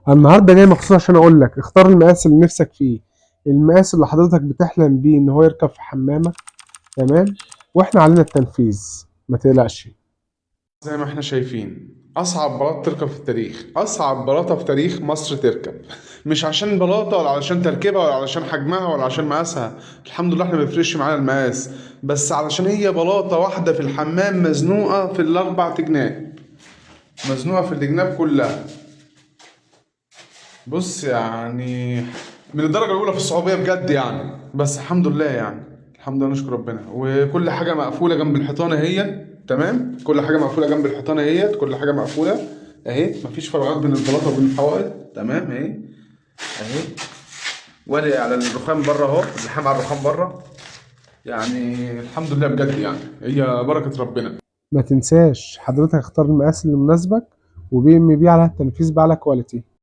أنا النهارده جاي مخصوص عشان اقول لك اختار المقاس اللي نفسك فيه، المقاس اللي حضرتك بتحلم بيه ان هو يركب في حمامك. تمام. واحنا علينا التنفيذ، ما تقلقش. زي ما احنا شايفين اصعب بلاطه تركب في التاريخ، اصعب بلاطه في تاريخ مصر تركب. مش عشان بلاطه ولا علشان تركيبها ولا علشان حجمها ولا عشان مقاسها، الحمد لله احنا ما بيفرقش معانا المقاس، بس علشان هي بلاطه واحده في الحمام مزنوقه في الاربع تجناب، مزنوقه في الجناب كلها. بص يعني من الدرجه الاولى في الصعوبيه بجد يعني، بس الحمد لله يعني، الحمد لله نشكر ربنا. وكل حاجه مقفوله جنب الحيطانه هي تمام، كل حاجه مقفوله جنب الحيطانه اهي، كل حاجه مقفوله اهي، مفيش فراغات بين البلاطه وبين الحوائط، تمام اهي اهي. وادي على الرخام بره اهو، اللحام على الرخام بره، يعني الحمد لله بجد يعني، هي بركه ربنا. ما تنساش حضرتك اختار المقاس اللي مناسبك، وبيم بيه على التنفيذ بأعلى كواليتي.